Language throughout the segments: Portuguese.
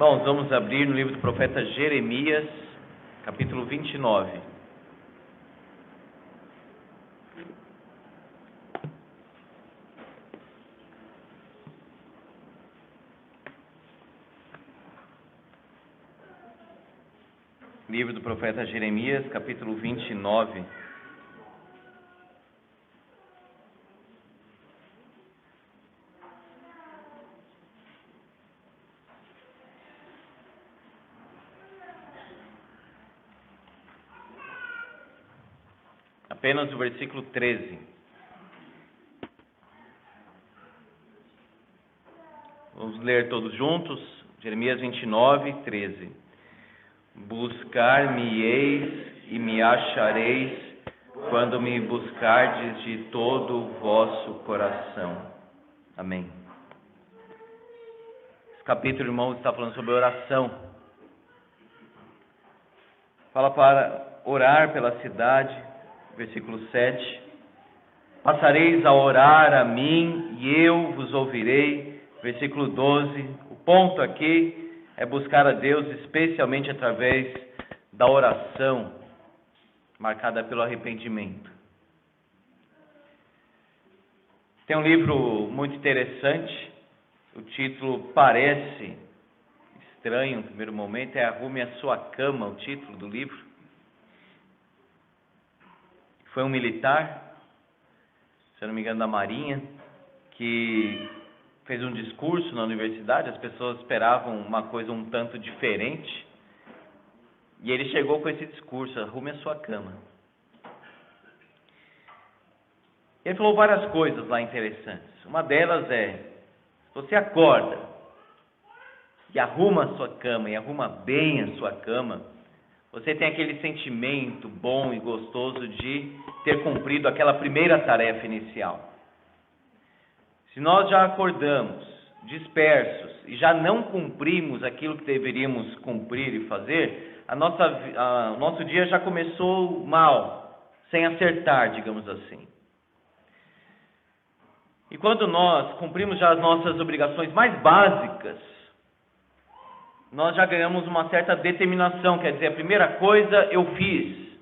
Irmãos, vamos abrir no livro do profeta Jeremias, capítulo 29. Livro do profeta Jeremias, capítulo 29. Apenas o versículo 13. Vamos ler todos juntos, Jeremias 29, 13. Buscar-me-eis e me achareis, quando me buscardes de todo o vosso coração. Amém. Esse capítulo, irmãos, está falando sobre oração. Fala para orar pela cidade. Versículo 7, passareis a orar a mim e eu vos ouvirei. Versículo 12, o ponto aqui é buscar a Deus especialmente através da oração, marcada pelo arrependimento. Tem um livro muito interessante, o título parece estranho no primeiro momento, é Arrume a Sua Cama, o título do livro. Foi um militar, se eu não me engano, da Marinha, que fez um discurso na universidade. As pessoas esperavam uma coisa um tanto diferente, e ele chegou com esse discurso: arrume a sua cama. Ele falou várias coisas lá interessantes. Uma delas é: se você acorda e arruma a sua cama, e arruma bem a sua cama, você tem aquele sentimento bom e gostoso de ter cumprido aquela primeira tarefa inicial. Se nós já acordamos dispersos e já não cumprimos aquilo que deveríamos cumprir e fazer, o nosso dia já começou mal, sem acertar, digamos assim. E quando nós cumprimos já as nossas obrigações mais básicas, nós já ganhamos uma certa determinação, quer dizer, a primeira coisa eu fiz.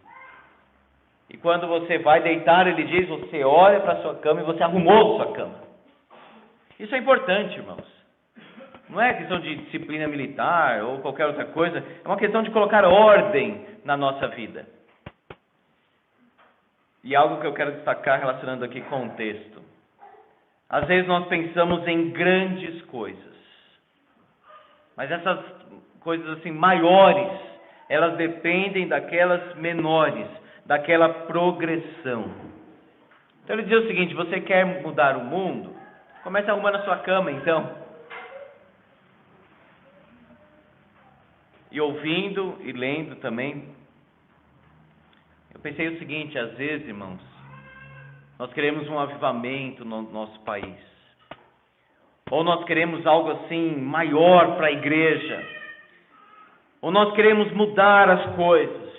E quando você vai deitar, ele diz, você olha para a sua cama e você arrumou a sua cama. Isso é importante, irmãos. Não é questão de disciplina militar ou qualquer outra coisa, é uma questão de colocar ordem na nossa vida. E algo que eu quero destacar relacionando aqui com o texto. Às vezes nós pensamos em grandes coisas, mas essas coisas assim maiores, elas dependem daquelas menores, daquela progressão. Então ele diz o seguinte: você quer mudar o mundo? Comece arrumando a sua cama, então. E ouvindo e lendo também, eu pensei o seguinte: às vezes, irmãos, nós queremos um avivamento no nosso país. Ou nós queremos algo assim maior para a igreja. Ou nós queremos mudar as coisas.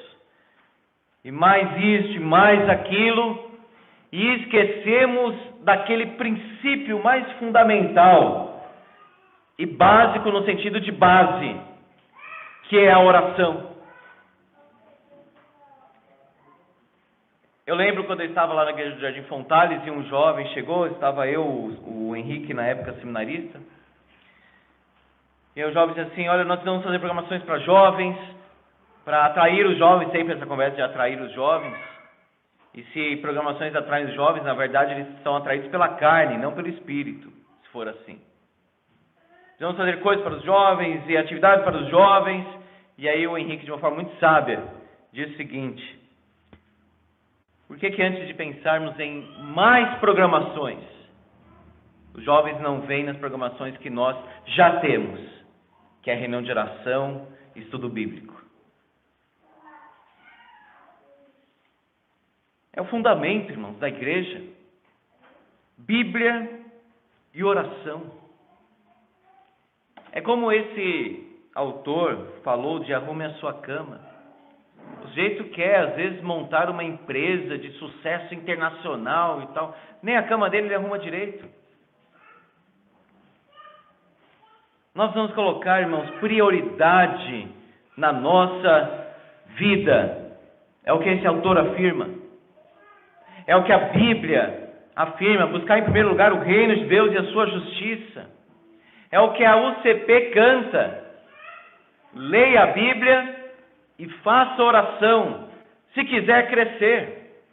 E mais isso e mais aquilo. E esquecemos daquele princípio mais fundamental. E básico no sentido de base. Que é a oração. Eu lembro quando eu estava lá na igreja do Jardim Fontales e um jovem chegou, estava eu, o Henrique, na época seminarista, e o jovem disse assim: olha, nós vamos fazer programações para jovens, para atrair os jovens, sempre essa conversa de atrair os jovens, e se programações atraem os jovens, na verdade eles são atraídos pela carne, não pelo espírito, se for assim. Vamos fazer coisas para os jovens e atividades para os jovens, e aí o Henrique, de uma forma muito sábia, diz o seguinte: por que antes de pensarmos em mais programações, os jovens não vêm nas programações que nós já temos, que é a reunião de oração e estudo bíblico? É o fundamento, irmãos, da igreja. Bíblia e oração. É como esse autor falou de arrume a sua cama. O sujeito quer, às vezes, montar uma empresa de sucesso internacional e tal. Nem a cama dele ele arruma direito. Nós vamos colocar, irmãos, prioridade na nossa vida. É o que esse autor afirma. É o que a Bíblia afirma. Buscar em primeiro lugar o reino de Deus e a sua justiça. É o que a UCP canta. Leia a Bíblia e faça oração, se quiser crescer.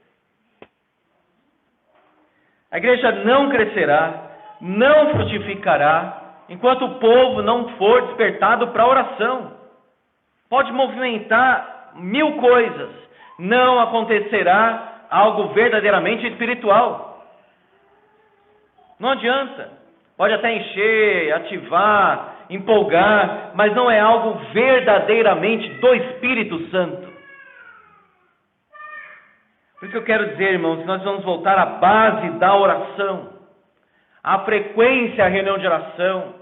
A igreja não crescerá, não frutificará, enquanto o povo não for despertado para a oração. Pode movimentar 1000 coisas, não acontecerá algo verdadeiramente espiritual. Não adianta. Pode até encher, ativar, empolgar, mas não é algo verdadeiramente do Espírito Santo. Por isso que eu quero dizer, irmãos, que nós vamos voltar à base da oração, à frequência, à reunião de oração,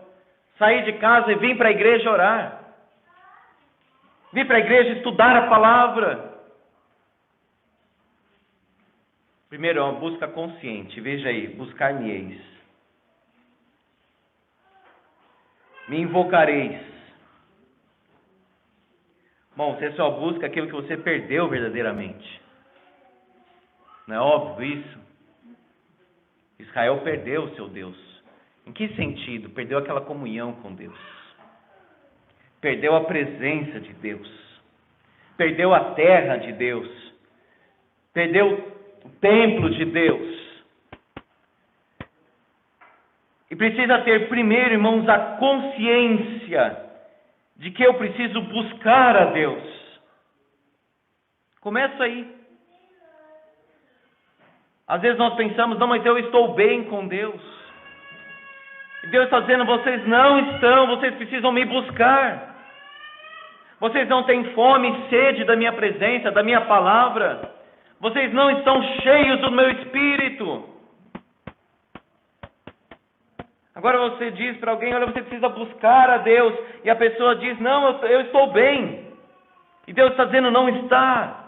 sair de casa e vir para a igreja orar, vir para a igreja estudar a palavra. Primeiro, é uma busca consciente, veja aí, buscar-me-eis, me invocareis. Bom, você só busca aquilo que você perdeu verdadeiramente. Não é óbvio isso? Israel perdeu o seu Deus. Em que sentido? Perdeu aquela comunhão com Deus. Perdeu a presença de Deus. Perdeu a terra de Deus. Perdeu o templo de Deus. E precisa ter primeiro, irmãos, a consciência de que eu preciso buscar a Deus. Começa aí. Às vezes nós pensamos, não, mas eu estou bem com Deus. E Deus está dizendo, vocês não estão, vocês precisam me buscar. Vocês não têm fome e sede da minha presença, da minha palavra. Vocês não estão cheios do meu Espírito. Agora você diz para alguém, olha, você precisa buscar a Deus. E a pessoa diz, não, eu estou bem. E Deus está dizendo, não está.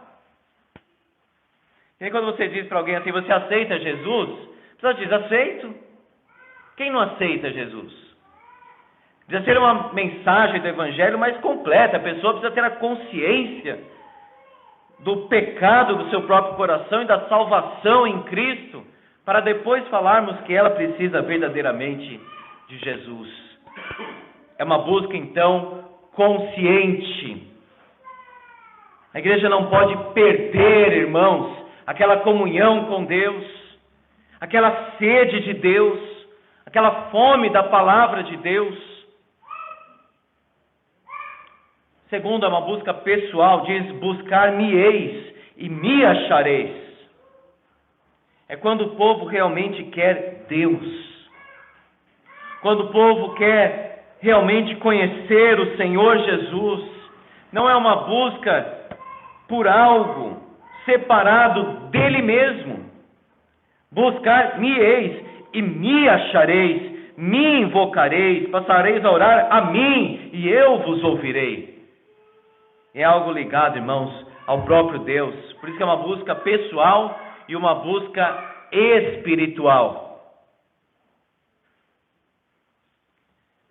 E aí quando você diz para alguém assim, você aceita Jesus? A pessoa diz, aceito. Quem não aceita Jesus? Precisa ser uma mensagem do Evangelho mais completa. A pessoa precisa ter a consciência do pecado do seu próprio coração e da salvação em Cristo, para depois falarmos que ela precisa verdadeiramente de Jesus. É uma busca, então, consciente. A igreja não pode perder, irmãos, aquela comunhão com Deus, aquela sede de Deus, aquela fome da palavra de Deus. Segundo, é uma busca pessoal, diz, buscar-me-eis e me achareis. É quando o povo realmente quer Deus. Quando o povo quer realmente conhecer o Senhor Jesus. Não é uma busca por algo separado dele mesmo. Buscar-me-eis e me achareis, me invocareis, passareis a orar a mim e eu vos ouvirei. É algo ligado, irmãos, ao próprio Deus. Por isso que é uma busca pessoal e uma busca espiritual.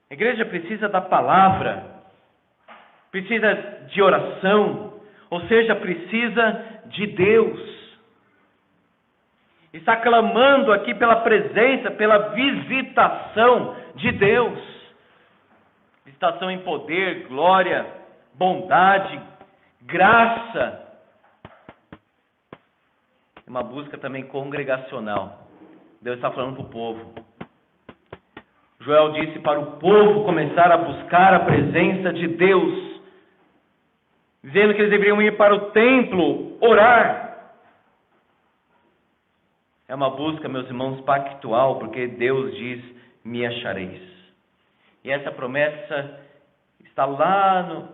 A igreja precisa da palavra, precisa de oração, ou seja, precisa de Deus. Está clamando aqui pela presença, pela visitação de Deus. Visitação em poder, glória, bondade, graça. Uma busca também congregacional. Deus está falando para o povo. Joel disse para o povo começar a buscar a presença de Deus, dizendo que eles deveriam ir para o templo, orar. É uma busca, meus irmãos, pactual, porque Deus diz, me achareis. E essa promessa está lá no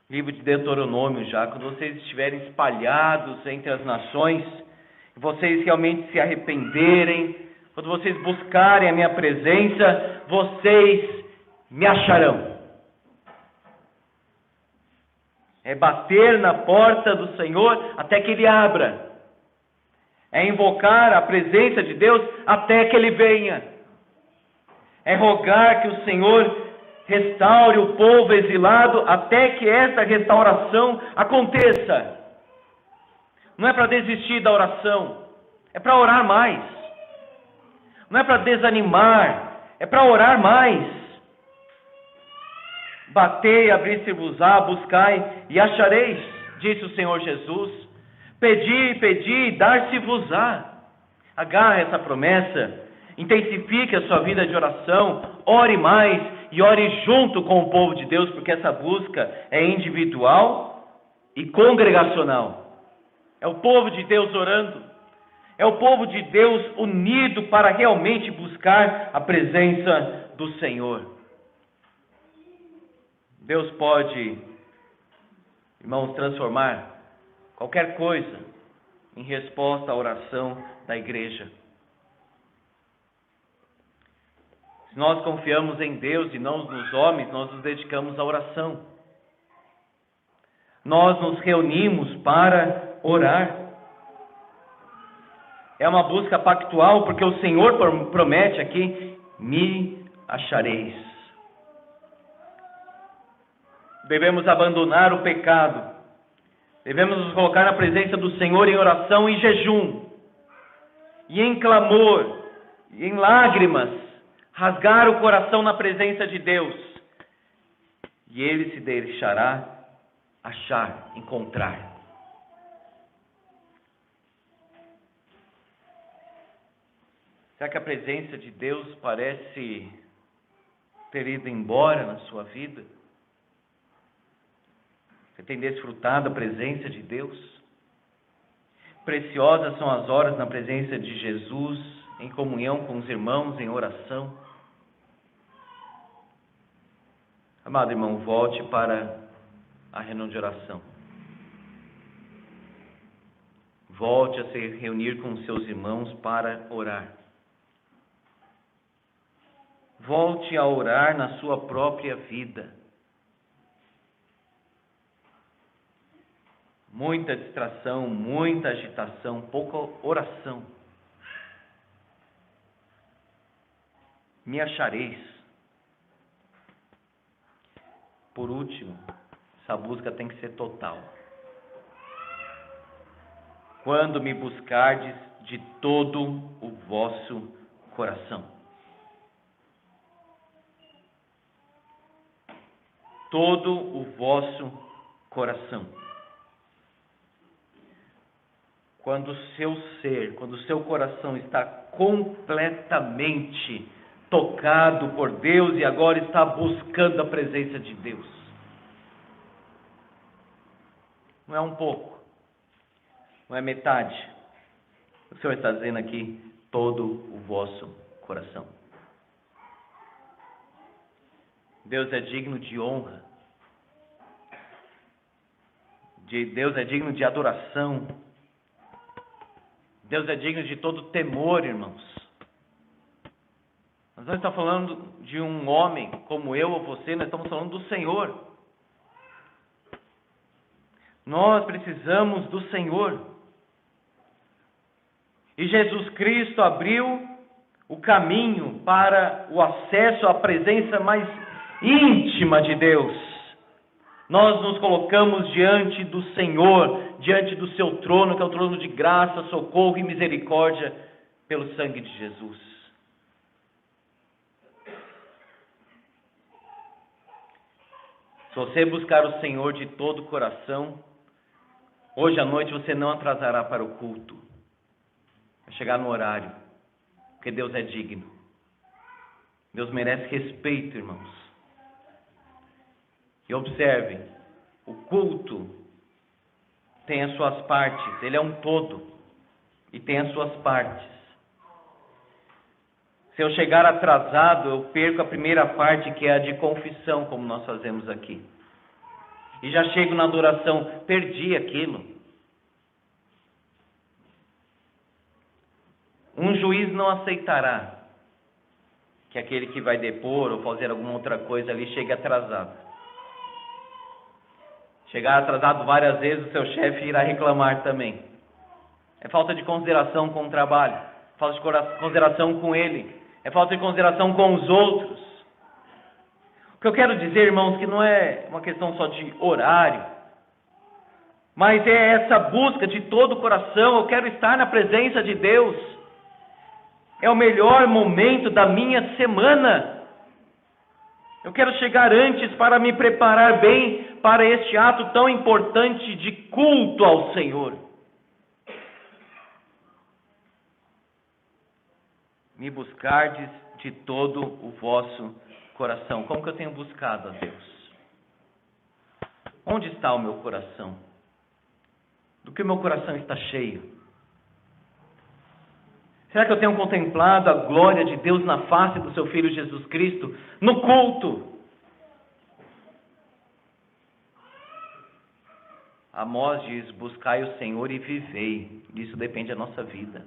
livro de Deuteronômio já, quando vocês estiverem espalhados entre as nações, vocês realmente se arrependerem, quando vocês buscarem a minha presença, vocês me acharão. É bater na porta do Senhor até que Ele abra. É invocar a presença de Deus até que Ele venha. É rogar que o Senhor Restaure o povo exilado até que esta restauração aconteça. Não é para desistir da oração, é para orar mais. Não é para desanimar, é para orar mais. Batei, abrir-se-vos-á, buscai e achareis, disse o Senhor Jesus. Pedi, pedi, dar-se-vos-á. Agarre essa promessa, intensifique a sua vida de oração, ore mais e ore junto com o povo de Deus, porque essa busca é individual e congregacional. É o povo de Deus orando, é o povo de Deus unido para realmente buscar a presença do Senhor. Deus pode, irmãos, transformar qualquer coisa em resposta à oração da igreja. Se nós confiamos em Deus e não nos homens, nós nos dedicamos à oração. Nós nos reunimos para orar. É uma busca pactual, porque o Senhor promete aqui: me achareis. Devemos abandonar o pecado. Devemos nos colocar na presença do Senhor em oração e jejum. E em clamor, e em lágrimas, rasgar o coração na presença de Deus. E Ele se deixará achar, encontrar. Será que a presença de Deus parece ter ido embora na sua vida? Você tem desfrutado da presença de Deus? Preciosas são as horas na presença de Jesus, em comunhão com os irmãos, em oração. Amado irmão, volte para a reunião de oração. Volte a se reunir com seus irmãos para orar. Volte a orar na sua própria vida. Muita distração, muita agitação, pouca oração. Me achareis. Por último, essa busca tem que ser total. Quando me buscardes de todo o vosso coração. Todo o vosso coração. Quando o seu ser, quando o seu coração está completamente tocado por Deus e agora está buscando a presença de Deus. Não é um pouco, não é metade. O Senhor está dizendo aqui, todo o vosso coração. Deus é digno de honra. Deus é digno de adoração. Deus é digno de todo temor, irmãos. Nós não estamos falando de um homem como eu ou você, nós estamos falando do Senhor. Nós precisamos do Senhor. E Jesus Cristo abriu o caminho para o acesso à presença mais íntima de Deus. Nós nos colocamos diante do Senhor, diante do seu trono, que é o trono de graça, socorro e misericórdia, pelo sangue de Jesus. Se você buscar o Senhor de todo o coração, hoje à noite você não atrasará para o culto. Vai chegar no horário, porque Deus é digno. Deus merece respeito, irmãos. E observem, o culto tem as suas partes, ele é um todo, e tem as suas partes. Se eu chegar atrasado, eu perco a primeira parte, que é a de confissão, como nós fazemos aqui. E já chego na adoração, perdi aquilo. Um juiz não aceitará que aquele que vai depor ou fazer alguma outra coisa ali chegue atrasado. Chegar atrasado várias vezes, o seu chefe irá reclamar também. É falta de consideração com o trabalho, falta de consideração com ele, é falta de consideração com os outros. O que eu quero dizer, irmãos, que não é uma questão só de horário, mas é essa busca de todo o coração. Eu quero estar na presença de Deus. É o melhor momento da minha semana. Eu quero chegar antes para me preparar bem para este ato tão importante de culto ao Senhor. Me buscardes de todo o vosso coração. Como que eu tenho buscado a Deus? Onde está o meu coração? Do que o meu coração está cheio? Será que eu tenho contemplado a glória de Deus na face do seu Filho Jesus Cristo, no culto? Amós diz: buscai o Senhor e vivei. Disso depende da nossa vida.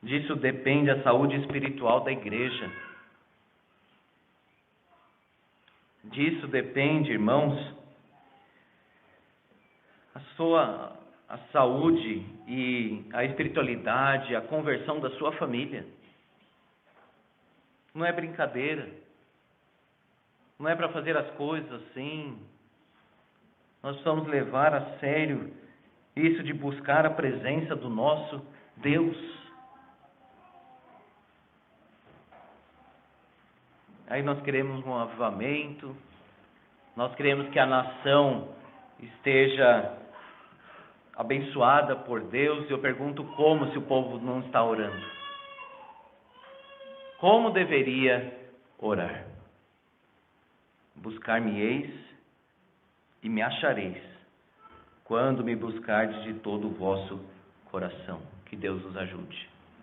Disso depende a saúde espiritual da igreja. Disso depende, irmãos, a saúde e a espiritualidade, a conversão da sua família. Não é brincadeira. Não é para fazer as coisas assim. Nós precisamos levar a sério isso de buscar a presença do nosso Deus. Aí nós queremos um avivamento, nós queremos que a nação esteja abençoada por Deus. E eu pergunto, como, se o povo não está orando? Como deveria orar? Buscar-me-eis e me achareis, quando me buscardes de todo o vosso coração. Que Deus nos ajude.